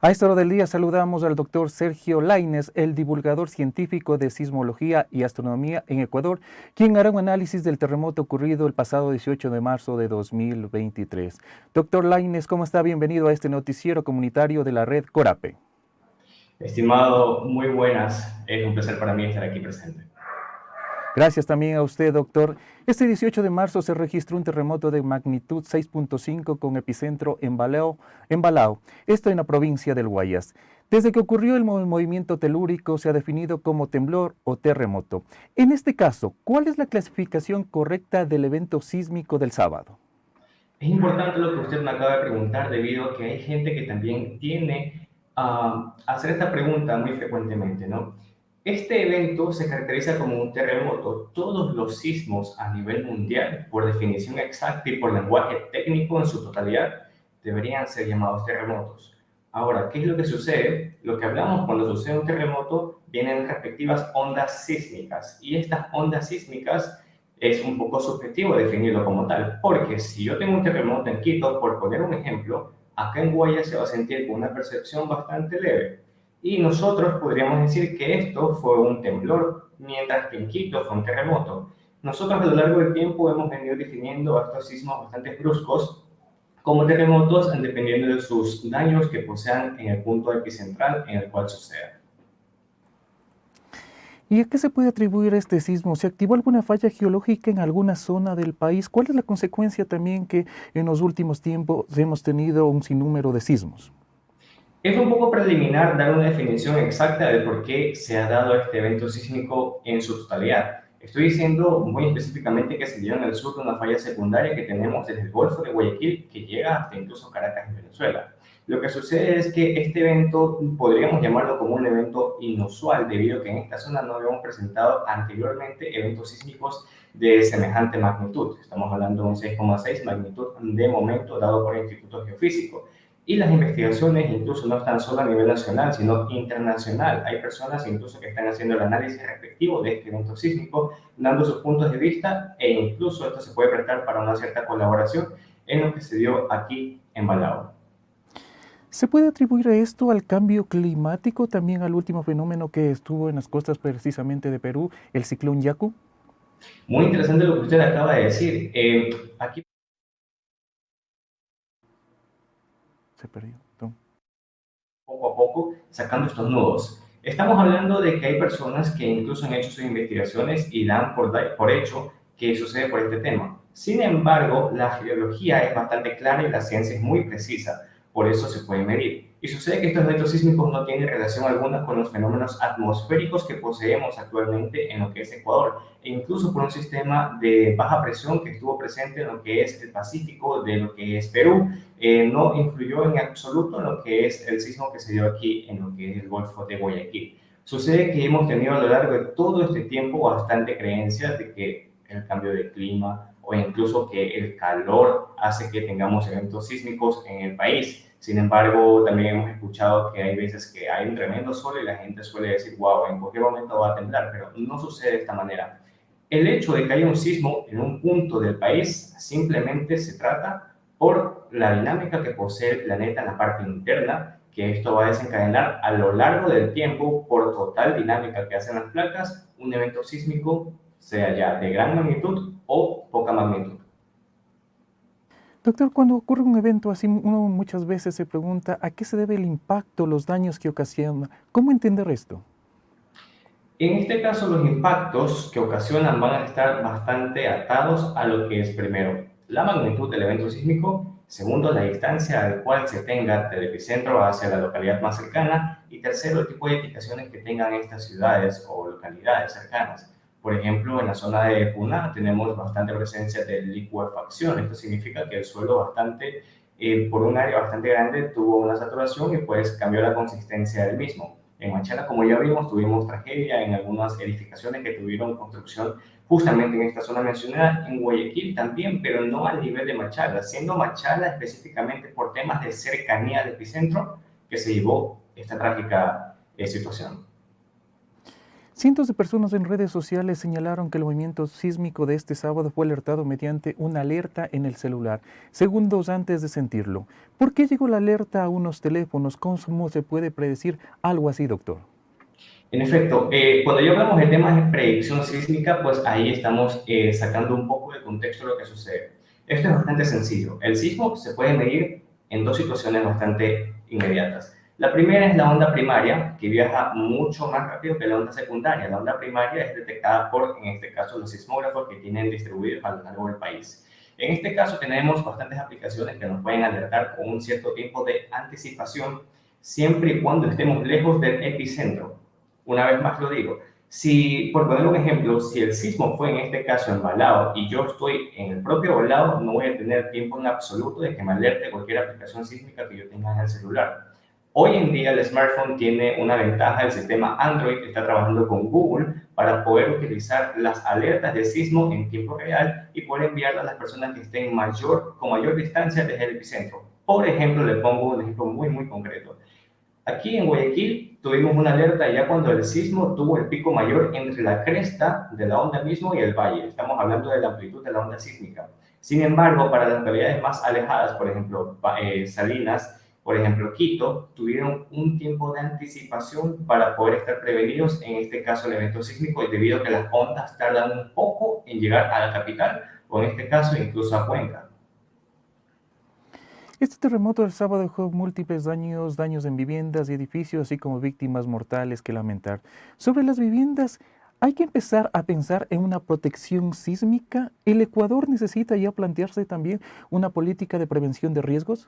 A esta hora del día saludamos al doctor Sergio Lainez, el divulgador científico de sismología y astronomía en Ecuador, quien hará un análisis del terremoto ocurrido el pasado 18 de marzo de 2023. Doctor Lainez, ¿cómo está? Bienvenido a este noticiero comunitario de la red Corape. Estimado, muy buenas. Es un placer para mí estar aquí presente. Gracias también a usted, doctor. Este 18 de marzo se registró un terremoto de magnitud 6.5 con epicentro en Balao, esto en la provincia del Guayas. Desde que ocurrió el movimiento telúrico se ha definido como temblor o terremoto. En este caso, ¿cuál es la clasificación correcta del evento sísmico del sábado? Es importante lo que usted me acaba de preguntar debido a que hay gente que también tiene a hacer esta pregunta muy frecuentemente, ¿no? Este evento se caracteriza como un terremoto. Todos los sismos a nivel mundial, por definición exacta y por lenguaje técnico en su totalidad, deberían ser llamados terremotos. Ahora, ¿qué es lo que sucede? Lo que hablamos cuando sucede un terremoto vienen respectivas ondas sísmicas y estas ondas sísmicas es un poco subjetivo definirlo como tal, porque si yo tengo un terremoto en Quito, por poner un ejemplo, acá en Guaya se va a sentir con una percepción bastante leve. Y nosotros podríamos decir que esto fue un temblor, mientras que en Quito fue un terremoto. Nosotros a lo largo del tiempo hemos venido definiendo estos sismos bastante bruscos como terremotos dependiendo de sus daños que posean en el punto epicentral en el cual suceda. ¿Y a qué se puede atribuir este sismo? ¿Se activó alguna falla geológica en alguna zona del país? ¿Cuál es la consecuencia también que en los últimos tiempos hemos tenido un sinnúmero de sismos? Es un poco preliminar dar una definición exacta de por qué se ha dado este evento sísmico en su totalidad. Estoy diciendo muy específicamente que se dio en el sur de una falla secundaria que tenemos desde el Golfo de Guayaquil, que llega hasta incluso Caracas, en Venezuela. Lo que sucede es que este evento podríamos llamarlo como un evento inusual, debido a que en esta zona no habíamos presentado anteriormente eventos sísmicos de semejante magnitud. Estamos hablando de un 6,6 magnitud de momento dado por el Instituto Geofísico. Y las investigaciones incluso no están solo a nivel nacional, sino internacional. Hay personas incluso que están haciendo el análisis respectivo de este evento sísmico, dando sus puntos de vista e incluso esto se puede prestar para una cierta colaboración en lo que se dio aquí en Balao. ¿Se puede atribuir esto al cambio climático, también al último fenómeno que estuvo en las costas precisamente de Perú, el ciclón Yaku? Muy interesante lo que usted acaba de decir. Aquí Se perdió. No. poco a poco sacando estos nudos. Estamos hablando de que hay personas que incluso han hecho sus investigaciones y dan por hecho que sucede por este tema. Sin embargo, la geología es bastante clara y la ciencia es muy precisa, por eso se puede medir. Y sucede que estos eventos sísmicos no tienen relación alguna con los fenómenos atmosféricos que poseemos actualmente en lo que es Ecuador, e incluso por un sistema de baja presión que estuvo presente en lo que es el Pacífico, de lo que es Perú, no influyó en absoluto en lo que es el sismo que se dio aquí en lo que es el Golfo de Guayaquil. Sucede que hemos tenido a lo largo de todo este tiempo bastante creencia de que el cambio de clima o incluso que el calor hace que tengamos eventos sísmicos en el país. Sin embargo, también hemos escuchado que hay veces que hay un tremendo sol y la gente suele decir, wow, en cualquier momento va a temblar, pero no sucede de esta manera. El hecho de que haya un sismo en un punto del país simplemente se trata por la dinámica que posee el planeta en la parte interna, que esto va a desencadenar a lo largo del tiempo, por total dinámica que hacen las placas, un evento sísmico, sea ya de gran magnitud o poca magnitud. Doctor, cuando ocurre un evento así, uno muchas veces se pregunta a qué se debe el impacto, los daños que ocasiona. ¿Cómo entender esto? En este caso, los impactos que ocasionan van a estar bastante atados a lo que es primero la magnitud del evento sísmico, segundo la distancia al cual se tenga del epicentro hacia la localidad más cercana y tercero el tipo de edificaciones que tengan estas ciudades o localidades cercanas. Por ejemplo, en la zona de Puná tenemos bastante presencia de licuefacción. Esto significa que el suelo por un área bastante grande tuvo una saturación y pues cambió la consistencia del mismo. En Machala, como ya vimos, tuvimos tragedia en algunas edificaciones que tuvieron construcción justamente en esta zona mencionada, en Guayaquil también, pero no al nivel de Machala, siendo Machala específicamente por temas de cercanía al epicentro que se llevó esta trágica situación. Cientos de personas en redes sociales señalaron que el movimiento sísmico de este sábado fue alertado mediante una alerta en el celular, segundos antes de sentirlo. ¿Por qué llegó la alerta a unos teléfonos? ¿Cómo se puede predecir algo así, doctor? En efecto, cuando ya hablamos de temas de predicción sísmica, pues ahí estamos sacando un poco de contexto lo que sucede. Esto es bastante sencillo. El sismo se puede medir en dos situaciones bastante inmediatas. La primera es la onda primaria, que viaja mucho más rápido que la onda secundaria. La onda primaria es detectada por, en este caso, los sismógrafos que tienen distribuidos a lo largo del país. En este caso tenemos bastantes aplicaciones que nos pueden alertar con un cierto tiempo de anticipación, siempre y cuando estemos lejos del epicentro. Una vez más lo digo, si, por poner un ejemplo, si el sismo fue en este caso en Balao y yo estoy en el propio Balao, no voy a tener tiempo en absoluto de que me alerte cualquier aplicación sísmica que yo tenga en el celular. Hoy en día el smartphone tiene una ventaja, el sistema Android está trabajando con Google para poder utilizar las alertas de sismo en tiempo real y poder enviarlas a las personas que estén con mayor distancia desde el epicentro. Por ejemplo, le pongo un ejemplo muy concreto. Aquí en Guayaquil tuvimos una alerta ya cuando el sismo tuvo el pico mayor entre la cresta de la onda mismo y el valle. Estamos hablando de la amplitud de la onda sísmica. Sin embargo, para las localidades más alejadas, por ejemplo, Salinas, por ejemplo, Quito, tuvieron un tiempo de anticipación para poder estar prevenidos en este caso el evento sísmico, y debido a que las ondas tardan un poco en llegar a la capital o en este caso incluso a Cuenca. Este terremoto del sábado dejó múltiples daños en viviendas y edificios, así como víctimas mortales que lamentar. Sobre las viviendas, hay que empezar a pensar en una protección sísmica. ¿El Ecuador necesita ya plantearse también una política de prevención de riesgos?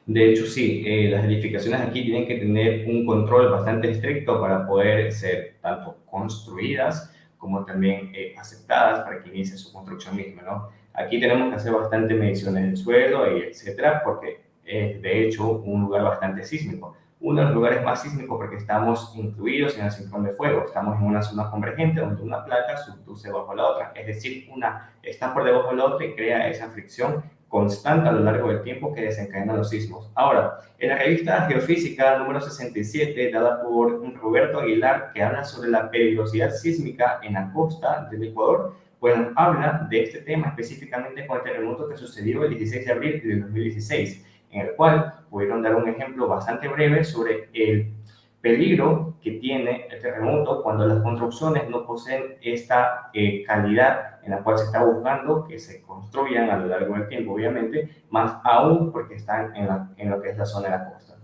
De hecho, sí, las edificaciones aquí tienen que tener un control bastante estricto para poder ser tanto construidas como también aceptadas para que inicie su construcción misma, ¿no? Aquí tenemos que hacer bastante mediciones del suelo y etcétera, porque es de hecho un lugar bastante sísmico. Uno de los lugares más sísmicos porque estamos incluidos en el cinturón de fuego. Estamos en una zona convergente donde una placa subduce bajo la otra, es decir, una está por debajo de la otra y crea esa fricción constante a lo largo del tiempo que desencadenan los sismos. Ahora, en la revista Geofísica número 67, dada por Roberto Aguilar, que habla sobre la peligrosidad sísmica en la costa del Ecuador, bueno, habla de este tema específicamente con el terremoto que sucedió el 16 de abril de 2016, en el cual pudieron dar un ejemplo bastante breve sobre el peligro que tiene el terremoto cuando las construcciones no poseen esta calidad en la cual se está buscando que se construyan a lo largo del tiempo, obviamente, más aún porque están en lo que es la zona de la costa.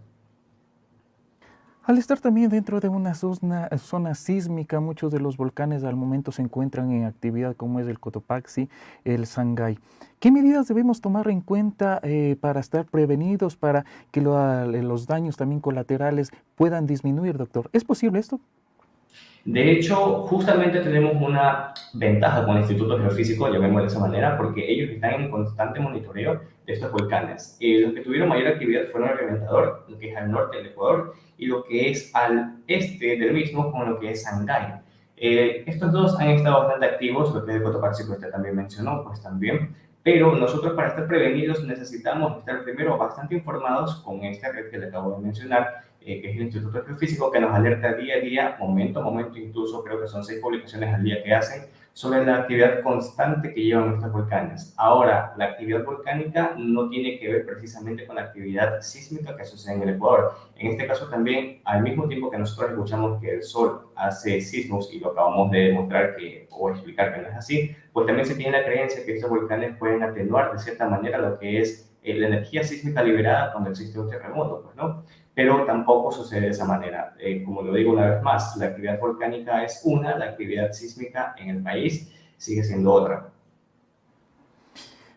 Al estar también dentro de una zona sísmica, muchos de los volcanes al momento se encuentran en actividad, como es el Cotopaxi, el Sangay. ¿Qué medidas debemos tomar en cuenta para estar prevenidos, para que los daños también colaterales puedan disminuir, doctor? ¿Es posible esto? De hecho, justamente tenemos una ventaja con el Instituto Geofísico, llamémoslo de esa manera, porque ellos están en constante monitoreo de estos volcanes. Los que tuvieron mayor actividad fueron el Reventador, lo que es al norte del Ecuador, y lo que es al este del mismo, con lo que es Sangay. Estos dos han estado bastante activos, lo que es el Cotopaxi, que usted también mencionó, pues también. Pero nosotros para estar prevenidos necesitamos estar primero bastante informados con esta red que le acabo de mencionar, que es el Instituto Geofísico, que nos alerta día a día, momento a momento, incluso creo que son 6 publicaciones al día que hacen, sobre la actividad constante que llevan estos volcanes. Ahora, la actividad volcánica no tiene que ver precisamente con la actividad sísmica que sucede en el Ecuador. En este caso también, al mismo tiempo que nosotros escuchamos que el Sol hace sismos, y lo acabamos de demostrar o explicar que no es así, pues también se tiene la creencia que estos volcanes pueden atenuar de cierta manera lo que es la energía sísmica liberada cuando existe un terremoto, pues, ¿no? Pero tampoco sucede de esa manera. Como lo digo una vez más, la actividad volcánica es una, la actividad sísmica en el país sigue siendo otra.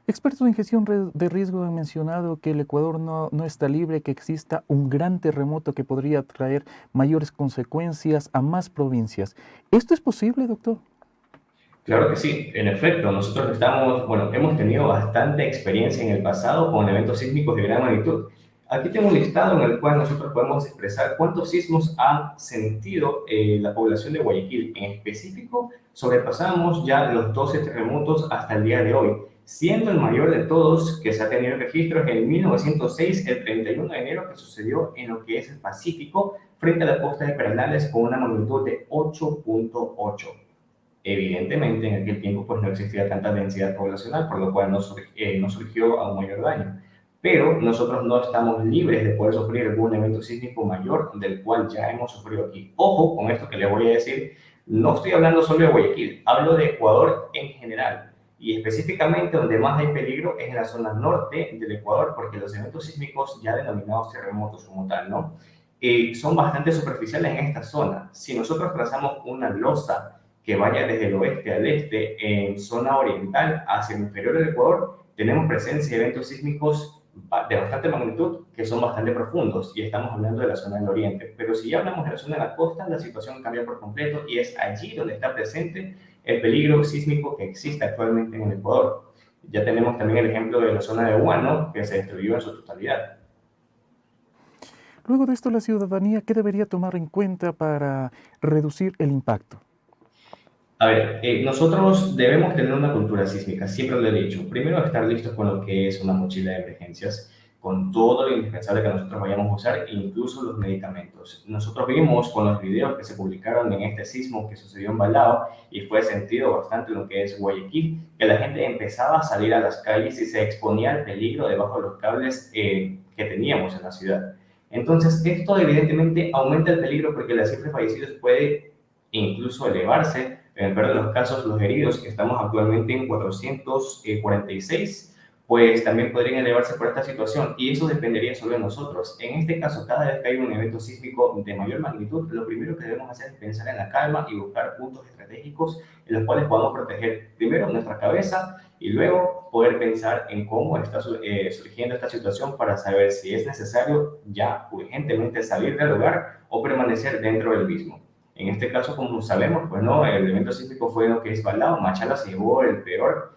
Expertos en gestión de riesgo han mencionado que el Ecuador no está libre, que exista un gran terremoto que podría traer mayores consecuencias a más provincias. ¿Esto es posible, doctor? Claro que sí, en efecto, nosotros bueno, hemos tenido bastante experiencia en el pasado con eventos sísmicos de gran magnitud. Aquí tengo un listado en el cual nosotros podemos expresar cuántos sismos han sentido la población de Guayaquil. En específico, sobrepasamos ya los 12 terremotos hasta el día de hoy. siendo el mayor de todos que se ha tenido registros en 1906, el 31 de enero, que sucedió en lo que es el Pacífico, frente a la costa de Pernales con una magnitud de 8.8. Evidentemente, en aquel tiempo pues no existía tanta densidad poblacional, por lo cual no surgió a un mayor daño. Pero nosotros no estamos libres de poder sufrir algún evento sísmico mayor del cual ya hemos sufrido aquí. Ojo con esto que les voy a decir, no estoy hablando solo de Guayaquil, hablo de Ecuador en general. Y específicamente donde más hay peligro es en la zona norte del Ecuador, porque los eventos sísmicos ya denominados terremotos como tal, ¿no? Son bastante superficiales en esta zona. Si nosotros trazamos una losa que vaya desde el oeste al este, en zona oriental hacia el inferior del Ecuador, tenemos presencia de eventos sísmicos de bastante magnitud que son bastante profundos y estamos hablando de la zona del oriente. Pero si ya hablamos de la zona de la costa, la situación cambia por completo y es allí donde está presente el peligro sísmico que existe actualmente en el Ecuador. Ya tenemos también el ejemplo de la zona de Huano, que se destruyó en su totalidad. Luego de esto, la ciudadanía, ¿qué debería tomar en cuenta para reducir el impacto? A ver, nosotros debemos tener una cultura sísmica, siempre lo he dicho. Primero, estar listos con lo que es una mochila de emergencias, con todo lo indispensable que nosotros vayamos a usar, incluso los medicamentos. Nosotros vimos con los videos que se publicaron en este sismo que sucedió en Balao y fue sentido bastante lo que es Guayaquil, que la gente empezaba a salir a las calles y se exponía al peligro debajo de los cables que teníamos en la ciudad. Entonces, esto evidentemente aumenta el peligro porque la cifra de fallecidos puede incluso elevarse. En el peor de los casos, los heridos, que estamos actualmente en 446, pues también podrían elevarse por esta situación y eso dependería solo de nosotros. En este caso, cada vez que hay un evento sísmico de mayor magnitud, lo primero que debemos hacer es pensar en la calma y buscar puntos estratégicos en los cuales podamos proteger primero nuestra cabeza y luego poder pensar en cómo está surgiendo esta situación para saber si es necesario ya urgentemente salir del lugar o permanecer dentro del mismo. En este caso, como sabemos, pues no, el evento sísmico fue lo que es Balao. Machala se llevó el peor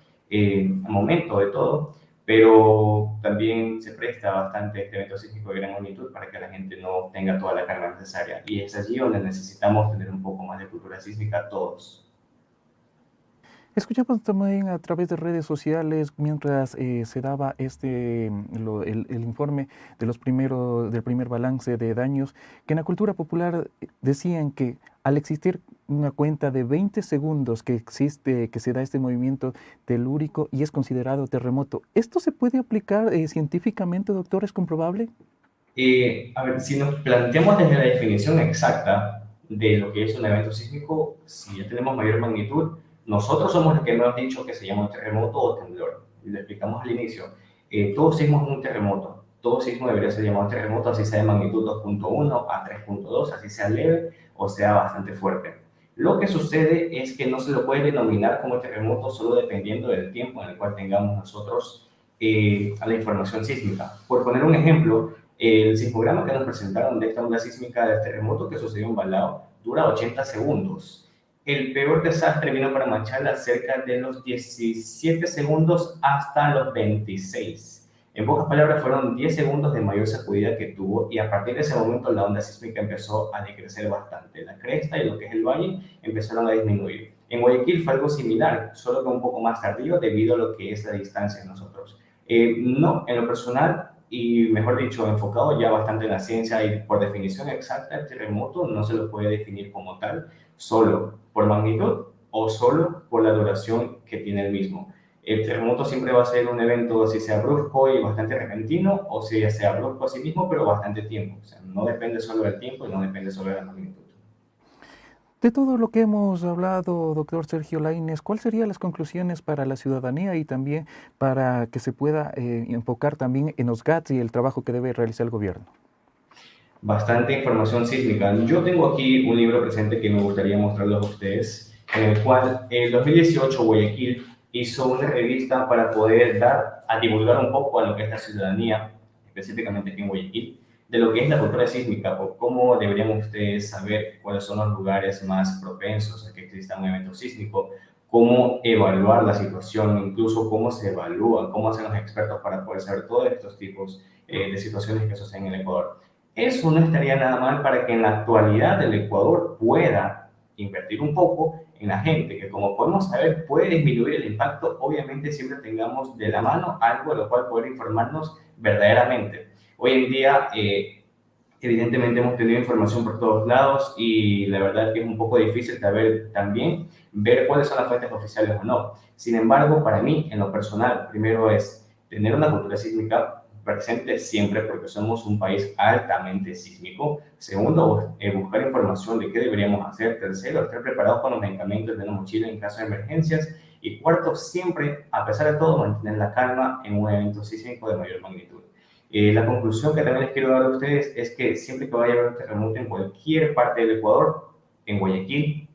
momento de todo, pero también se presta bastante este evento sísmico de gran magnitud para que la gente no tenga toda la carga necesaria. Y es allí donde necesitamos tener un poco más de cultura sísmica todos. Escuchamos también a través de redes sociales mientras se daba el informe de del primer balance de daños, que en la cultura popular decían que al existir una cuenta de 20 segundos que existe, que se da este movimiento telúrico y es considerado terremoto, ¿esto se puede aplicar científicamente, doctor? ¿Es comprobable? A ver, si nos planteamos desde la definición exacta de lo que es un evento sísmico, si ya tenemos mayor magnitud, nosotros somos los que hemos dicho que se llama un terremoto o temblor. Y lo explicamos al inicio. Todo sismo es un terremoto. Todo sismo debería ser llamado terremoto, así sea de magnitud 2.1 a 3.2, así sea leve o sea bastante fuerte. Lo que sucede es que no se lo puede denominar como terremoto solo dependiendo del tiempo en el cual tengamos nosotros a la información sísmica. Por poner un ejemplo, el sismograma que nos presentaron de esta onda sísmica del terremoto que sucedió en Balao dura 80 segundos. El peor desastre vino para Machala cerca de los 17 segundos hasta los 26. En pocas palabras, fueron 10 segundos de mayor sacudida que tuvo y a partir de ese momento la onda sísmica empezó a decrecer bastante. La cresta y lo que es el valle empezaron a disminuir. En Guayaquil fue algo similar, solo que un poco más tardío debido a lo que es la distancia de nosotros. No, en lo personal, y mejor dicho, enfocado ya bastante en la ciencia y por definición exacta, el terremoto no se lo puede definir como tal, solo por magnitud o solo por la duración que tiene el mismo. El terremoto siempre va a ser un evento, si sea brusco y bastante repentino, o si sea brusco a sí mismo, pero bastante tiempo. O sea, no depende solo del tiempo y no depende solo de la magnitud. De todo lo que hemos hablado, doctor Sergio Lainez, ¿cuáles serían las conclusiones para la ciudadanía y también para que se pueda enfocar también en los GATS y el trabajo que debe realizar el gobierno? Bastante información sísmica. Yo tengo aquí un libro presente que me gustaría mostrarlos a ustedes, en el cual en 2018 Guayaquil hizo una revista para poder dar a divulgar un poco a lo que es la ciudadanía, específicamente aquí en Guayaquil, de lo que es la cultura sísmica, o cómo deberían ustedes saber cuáles son los lugares más propensos a que exista un evento sísmico, cómo evaluar la situación, incluso cómo se evalúa, cómo hacen los expertos para poder saber todos estos tipos de situaciones que suceden en el Ecuador. Eso no estaría nada mal para que en la actualidad el Ecuador pueda invertir un poco en la gente, que como podemos saber puede disminuir el impacto, obviamente siempre tengamos de la mano algo de lo cual poder informarnos verdaderamente. Hoy en día, evidentemente hemos tenido información por todos lados y la verdad es que es un poco difícil también ver cuáles son las fuentes oficiales o no. Sin embargo, para mí, en lo personal, primero es tener una cultura sísmica presente siempre porque somos un país altamente sísmico. Segundo, buscar información de qué deberíamos hacer. Tercero, estar preparados con los medicamentos de la mochila en caso de emergencias. Y cuarto, siempre, a pesar de todo, mantener la calma en un evento sísmico de mayor magnitud. La conclusión que también les quiero dar a ustedes es que siempre que vaya a haber un terremoto en cualquier parte del Ecuador, en Guayaquil,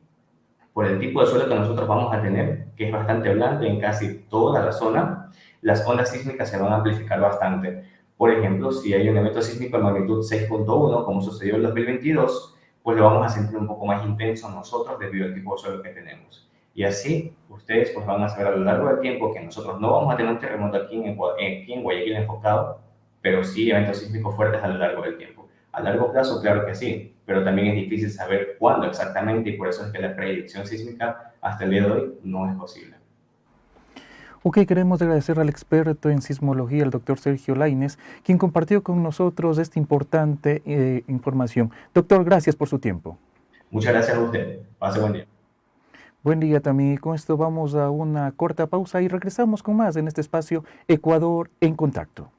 por el tipo de suelo que nosotros vamos a tener, que es bastante blando en casi toda la zona, las ondas sísmicas se van a amplificar bastante. Por ejemplo, si hay un evento sísmico de magnitud 6.1, como sucedió en 2022, pues lo vamos a sentir un poco más intenso nosotros debido al tipo de suelo que tenemos. Y así, ustedes pues van a saber a lo largo del tiempo que nosotros no vamos a tener un terremoto aquí en Guayaquil enfocado, pero sí eventos sísmicos fuertes a lo largo del tiempo. A largo plazo, claro que sí, pero también es difícil saber cuándo exactamente y por eso es que la predicción sísmica hasta el día de hoy no es posible. Ok, queremos agradecer al experto en sismología, el doctor Sergio Lainez, quien compartió con nosotros esta importante información. Doctor, gracias por su tiempo. Muchas gracias a usted. Pase buen día. Buen día también. Y con esto vamos a una corta pausa y regresamos con más en este espacio Ecuador en Contacto.